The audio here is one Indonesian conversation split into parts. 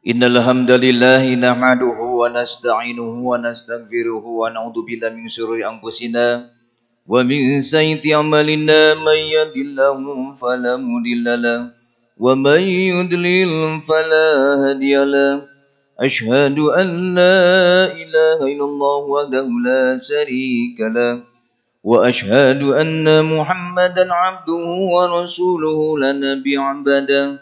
Innal hamdalillah nahmaduhu wa nasta'inuhu wa nastaghfiruhu wa na'udzu billahi min shururi anfusina wa min sayyiati a'malina may yahdihillahu fala mudilla lahu wa may yudlil fala hadiya lahu. Asyhadu an la ilaha illallah wahdahu la syarika lahu wa asyhadu anna Muhammadan 'abduhu wa rasuluhu la nabiyya ba'dahu.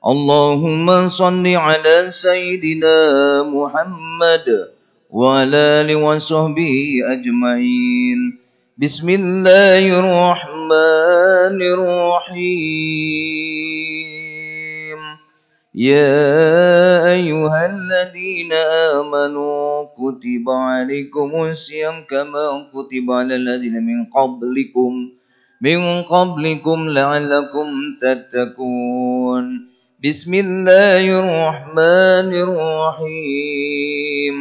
Allahumma salli ala Sayyidina Muhammad wa ala alihi wa sahbihi ajma'in. Bismillahirrahmanirrahim. Ya ayyuhalladzina amanu kutiba alaikumus syiyam kama kutiba alal ladzina min qablikum la'allakum tattaqun. Bismillahirrahmanirrahim.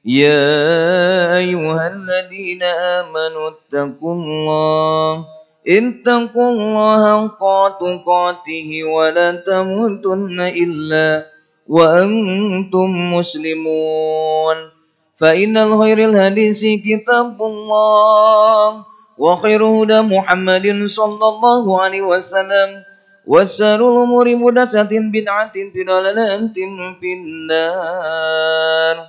Ya ayyuhalladzina amanu ittaqullaha haqqa tuqatih wa la tamutunna illa wa antum muslimun. Fa innal khairal hadisi kitabullah wa khairu huda Muhammadin sallallahu alaihi wasallam. Wasarul umuri muhdatsatin bid'atin bidalalatin finnar.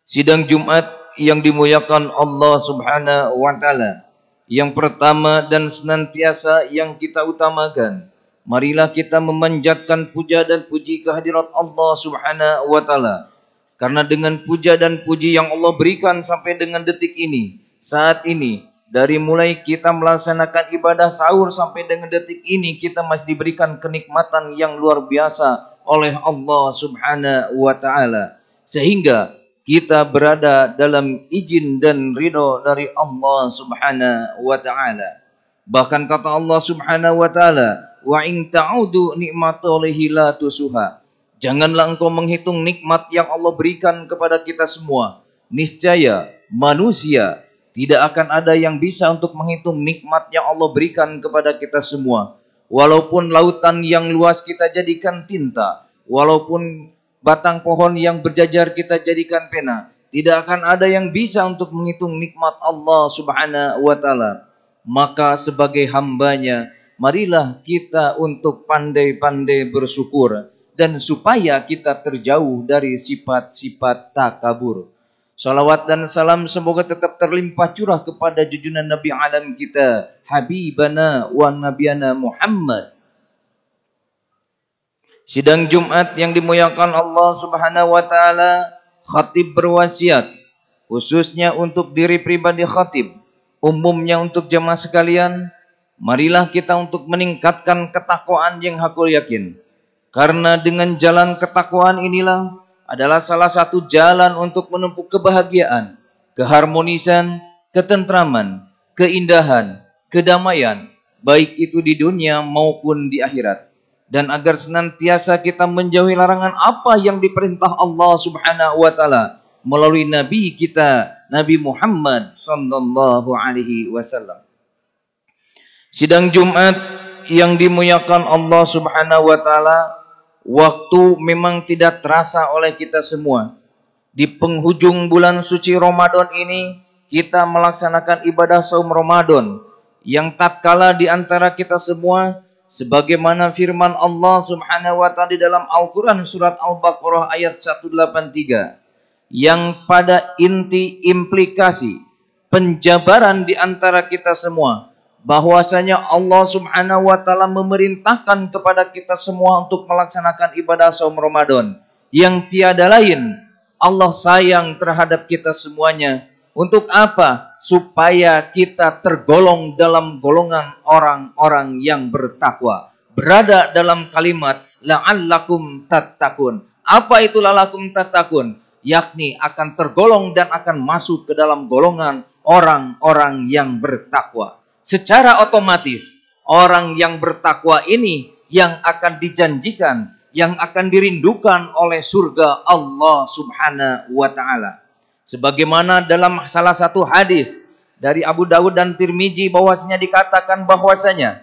Sidang Jumat yang dimuliakan Allah Subhanahu wa taala, yang pertama dan senantiasa yang kita utamakan, marilah kita memanjatkan puja dan puji kehadirat Allah Subhanahu wa taala. Karena dengan puja dan puji yang Allah berikan sampai dengan detik ini, saat ini, dari mulai kita melaksanakan ibadah sahur sampai dengan detik ini, kita masih diberikan kenikmatan yang luar biasa oleh Allah Subhanahu wa taala, sehingga kita berada dalam izin dan ridho dari Allah Subhanahu wa taala. Bahkan kata Allah Subhanahu wa taala, wa in ta'udu ni'matallahi la tusuha. Janganlah engkau menghitung nikmat yang Allah berikan kepada kita semua. Niscaya manusia tidak akan ada yang bisa untuk menghitung nikmat yang Allah berikan kepada kita semua. Walaupun lautan yang luas kita jadikan tinta, walaupun batang pohon yang berjajar kita jadikan pena, tidak akan ada yang bisa untuk menghitung nikmat Allah Subhanahu wa taala. Maka sebagai hambanya, marilah kita untuk pandai-pandai bersyukur, dan supaya kita terjauh dari sifat-sifat takabur. Salawat dan salam semoga tetap terlimpah curah kepada junjungan Nabi alam kita, Habibana wa Nabiyana Muhammad. Sidang Jumat yang dimuliakan Allah Subhanahu wa taala, khatib berwasiat khususnya untuk diri pribadi khatib, umumnya untuk jemaah sekalian, marilah kita untuk meningkatkan ketakwaan yang hakul yakin. Karena dengan jalan ketakwaan inilah adalah salah satu jalan untuk menempuh kebahagiaan, keharmonisan, ketentraman, keindahan, kedamaian, baik itu di dunia maupun di akhirat. Dan agar senantiasa kita menjauhi larangan apa yang diperintah Allah Subhanahu wa taala melalui nabi kita, Nabi Muhammad sallallahu alaihi wasallam. Sidang Jumat yang dimuliakan Allah Subhanahu wa taala, waktu memang tidak terasa oleh kita semua. Di penghujung bulan suci Ramadan ini, kita melaksanakan ibadah saum Ramadan yang tatkala di antara kita semua, sebagaimana firman Allah Subhanahu wa taala di dalam Al-Qur'an surat Al-Baqarah ayat 183, yang pada inti implikasi penjabaran di antara kita semua, bahwasanya Allah Subhanahu wa taala memerintahkan kepada kita semua untuk melaksanakan ibadah saum Ramadan yang tiada lain, Allah sayang terhadap kita semuanya. Untuk apa? Supaya kita tergolong dalam golongan orang-orang yang bertakwa, berada dalam kalimat la'allakum tattaqun. Apa itu la'allakum tattaqun? Yakni akan tergolong dan akan masuk ke dalam golongan orang-orang yang bertakwa. Secara otomatis orang yang bertakwa ini yang akan dijanjikan, yang akan dirindukan oleh surga Allah Subhanahu wa taala. Sebagaimana dalam salah satu hadis dari Abu Dawud dan Tirmizi, bahwasanya dikatakan bahwasanya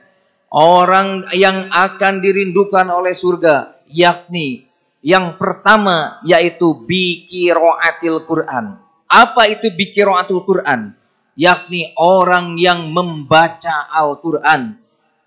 orang yang akan dirindukan oleh surga yakni Yang pertama yaitu biqiraatil Quran. Apa itu biqiraatul Quran? Yakni orang yang membaca Al-Quran.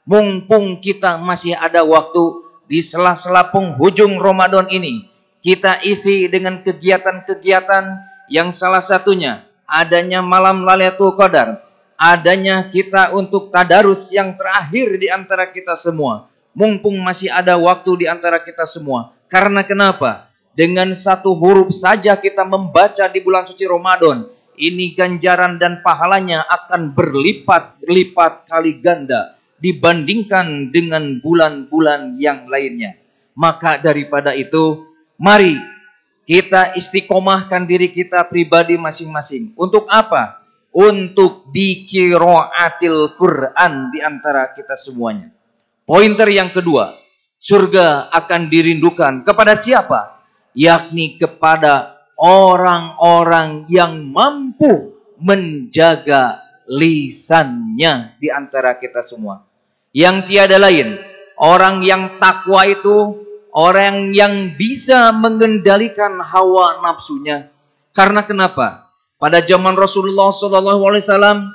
Mumpung kita masih ada waktu di sela-sela penghujung Ramadan ini, kita isi dengan kegiatan-kegiatan yang salah satunya adanya malam Lailatul Qadar, adanya kita untuk tadarus yang terakhir di antara kita semua. Mumpung masih ada waktu di antara kita semua. Karena kenapa? Dengan satu huruf saja kita membaca di bulan suci Ramadan, ini ganjaran dan pahalanya akan berlipat-lipat kali ganda dibandingkan dengan bulan-bulan yang lainnya. Maka daripada itu, mari kita istiqomahkan diri kita pribadi masing-masing. Untuk apa? Untuk biqiraatil Quran di antara kita semuanya. Pointer yang kedua, surga akan dirindukan kepada siapa? Yakni kepada orang-orang yang mampu menjaga lisannya di antara kita semua. Yang tiada lain, orang yang takwa itu orang yang bisa mengendalikan hawa nafsunya. Karena kenapa? Pada zaman Rasulullah SAW,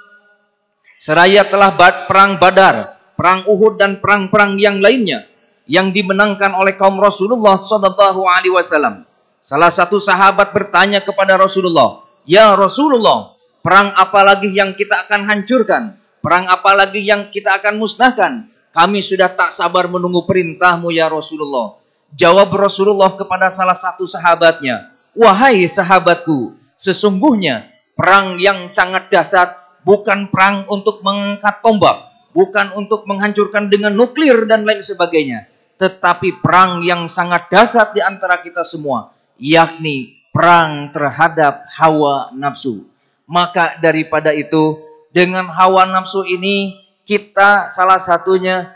seraya telah perang Badar, perang Uhud dan perang-perang yang lainnya yang dimenangkan oleh kaum Rasulullah SAW. Salah satu sahabat bertanya kepada Rasulullah, "Ya Rasulullah, perang apa lagi yang kita akan hancurkan? Perang apa lagi yang kita akan musnahkan? Kami sudah tak sabar menunggu perintahmu ya Rasulullah." Jawab Rasulullah kepada salah satu sahabatnya, "Wahai sahabatku, sesungguhnya perang yang sangat dahsyat bukan perang untuk mengangkat tombak, bukan untuk menghancurkan dengan nuklir dan lain sebagainya, tetapi perang yang sangat dahsyat di antara kita semua, yakni perang terhadap hawa nafsu." Maka daripada itu, dengan hawa nafsu ini, kita salah satunya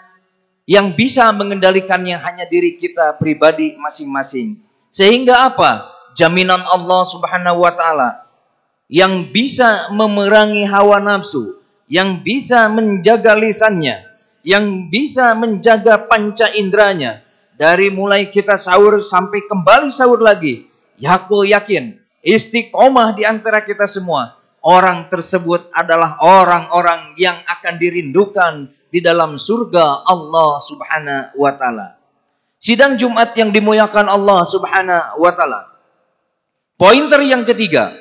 yang bisa mengendalikannya hanya diri kita pribadi masing-masing. Sehingga apa? Jaminan Allah Subhanahu wa Ta'ala yang bisa memerangi hawa nafsu, yang bisa menjaga lisannya, yang bisa menjaga panca inderanya, dari mulai kita sahur sampai kembali sahur lagi, yakul yakin, istiqomah di antara kita semua, orang tersebut adalah orang-orang yang akan dirindukan di dalam surga Allah Subhanahu wa Ta'ala. Sidang Jumat yang dimuliakan Allah Subhanahu wa Ta'ala. Pointer yang ketiga,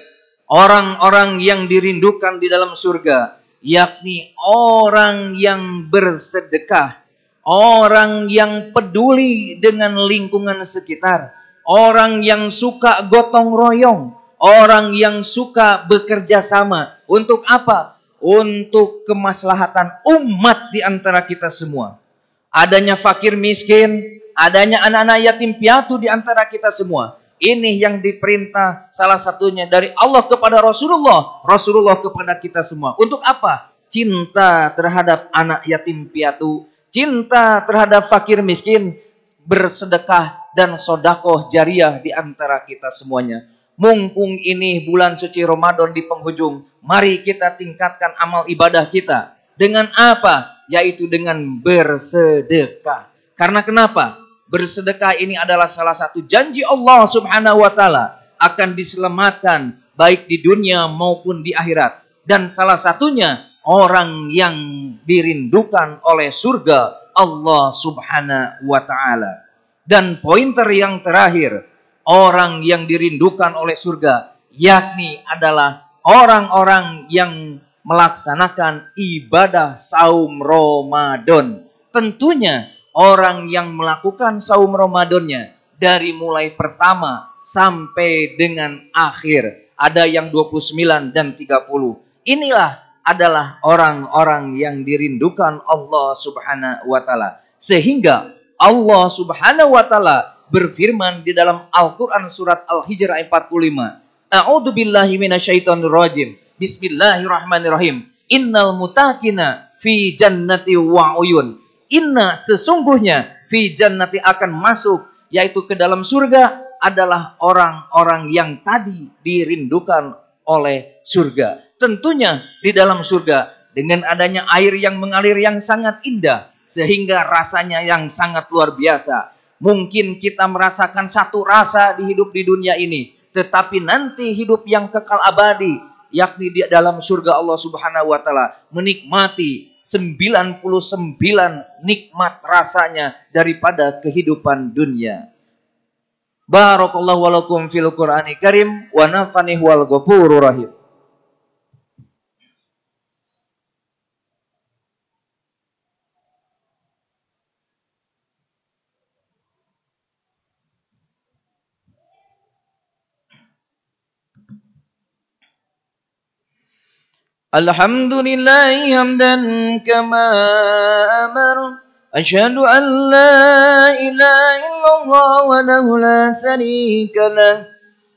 orang-orang yang dirindukan di dalam surga, yakni orang yang bersedekah, orang yang peduli dengan lingkungan sekitar, orang yang suka gotong royong, orang yang suka bekerja sama. Untuk apa? Untuk kemaslahatan umat di antara kita semua. Adanya fakir miskin, adanya anak-anak yatim piatu di antara kita semua. Ini yang diperintah salah satunya dari Allah kepada Rasulullah, Rasulullah kepada kita semua. Untuk apa? Cinta terhadap anak yatim piatu, cinta terhadap fakir miskin, bersedekah dan sodakoh jariah di antara kita semuanya. Mumpung ini bulan suci Ramadan di penghujung, mari kita tingkatkan amal ibadah kita. Dengan apa? Yaitu dengan bersedekah. Karena kenapa? Bersedekah ini adalah salah satu janji Allah Subhanahu wa Ta'ala akan diselamatkan baik di dunia maupun di akhirat. Dan salah satunya orang yang dirindukan oleh surga Allah Subhanahu wa Ta'ala. Dan pointer yang terakhir, orang yang dirindukan oleh surga yakni adalah orang-orang yang melaksanakan ibadah saum Ramadan. Tentunya orang yang melakukan saum Ramadannya dari mulai pertama sampai dengan akhir. Ada yang 29 dan 30. Inilah adalah orang-orang yang dirindukan Allah Subhanahu wa Ta'ala. Sehingga Allah Subhanahu wa Ta'ala berfirman di dalam Al-Quran surat Al-Hijr ayat 45. A'udzu billahi minasyaitonir rajim. Bismillahirrahmanirrahim. Innal muttaqina fi jannati wa uyun. Inna sesungguhnya fi jannati akan masuk, yaitu ke dalam surga, adalah orang-orang yang tadi dirindukan oleh surga. Tentunya di dalam surga dengan adanya air yang mengalir yang sangat indah, sehingga rasanya yang sangat luar biasa. Mungkin kita merasakan satu rasa di hidup di dunia ini, tetapi nanti hidup yang kekal abadi, yakni di dalam surga Allah Subhanahu wa taala, menikmati 99 nikmat rasanya daripada kehidupan dunia. Barakallahu walakum fil Qur'ani karim wa nafani wal ghafurur rahim. Alhamdulillahi hamdan kama amar. Asyhadu an la ilaha illallah wa lahu la syarika lah.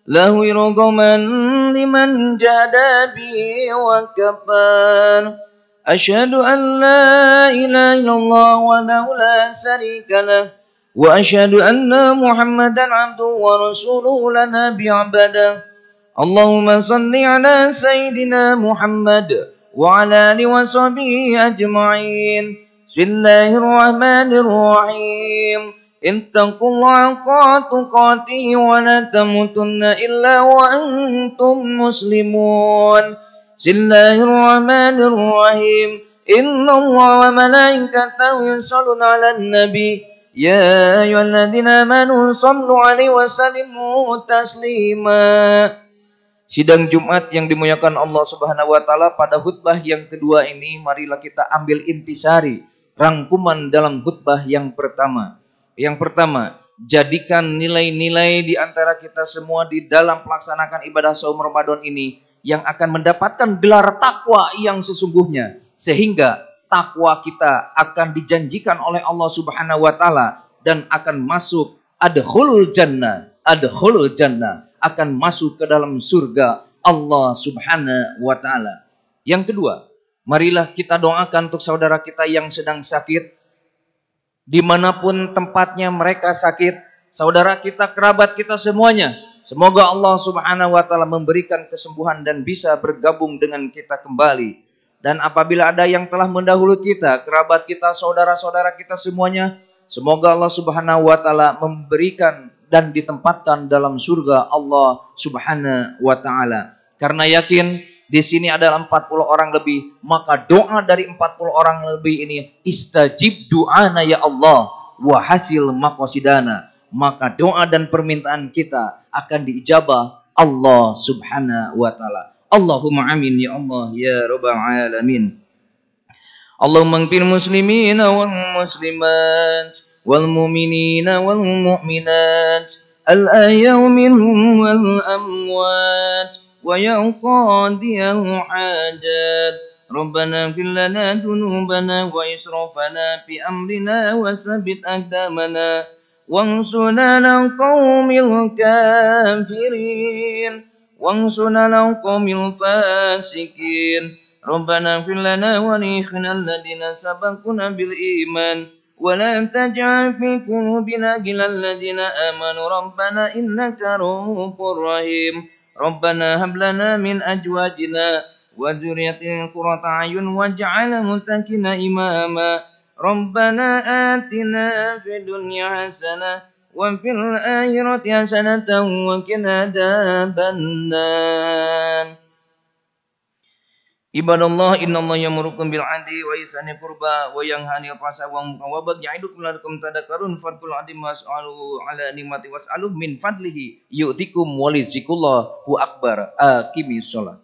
Lahu irghaman liman jahada bi wa kafar. Asyhadu an la ilaha illallah wa lahu la syarika lah. Wa asyhadu anna Muhammadan abduhu wa rasuluhu la nabiyya ba'dah. Allahumma salli ala Sayyidina Muhammad wa ala alihi wa sahbihi ajma'in. Bismillahirrahmanirrahim. Ittaqullaha haqqa tuqatih wa la tamutunna illa wa antum muslimun. Bismillahirrahmanirrahim. Innallaha wa malaikatahu yusholluna 'alan nabi. Ya ayyuhalladzina amanu shallu 'alaihi wa sallimu taslima. Sidang Jumat yang dimuliakan Allah Subhanahu wa taala, pada khutbah yang kedua ini marilah kita ambil intisari, rangkuman dalam khutbah yang pertama. Yang pertama, jadikan nilai-nilai di antara kita semua di dalam melaksanakan ibadah saum Ramadan ini yang akan mendapatkan gelar takwa yang sesungguhnya, sehingga takwa kita akan dijanjikan oleh Allah Subhanahu wa taala dan akan masuk adkhulul jannah, akan masuk ke dalam surga Allah Subhanahu wa taala. Yang kedua, marilah kita doakan untuk saudara kita yang sedang sakit, dimanapun tempatnya mereka sakit, saudara kita, kerabat kita semuanya. Semoga Allah Subhanahu wa taala memberikan kesembuhan dan bisa bergabung dengan kita kembali. Dan apabila ada yang telah mendahului kita, kerabat kita, saudara-saudara kita semuanya, semoga Allah Subhanahu wa taala memberikan dan ditempatkan dalam surga Allah Subhanahu wa taala. Karena yakin di sini adalah 40 orang lebih, maka doa dari 40 orang lebih ini, istajib du'ana ya Allah wa hasil maqasidana, maka doa dan permintaan kita akan diijabah Allah Subhanahu wa taala. Allahumma amin ya Allah ya rabbal alamin. Allahumma ighfir muslimina wal muslimat wal mu'minina wal mu'minat al ahya'i minhum wal amwat wa ya qadiyal hajat. Rabbana ighfir lana dhunubana wa israfana fi amrina wa sabbit aqdamana wansurna ala qaumil kafirin wansurna ala qaumil fasikin. Rabbana ighfir lana wa li ikhwanina alladziina sabaquna bil iman ولا تجعل في قلوبنا غلا للذين آمنوا ربنا إنك رؤوف رحيم. ربنا هب لنا من أزواجنا وذريتنا قرة أعين واجعلنا متقين إماما. ربنا آتنا في الدنيا حسنة وفي الآخرة حسنة وقنا عذاب النار. Ibadallah, innallaha yamurukum bil 'adli wa ihsani qurba wa yanha 'anil fahsya'i wal munkari wa baghi ya'idukum la'allakum tadhakkarun. Fadhkuru 'adim was'alu 'ala nimati was'alu min fadlihi yu'tikum wa lizikullahu akbar. Aqimis shalah.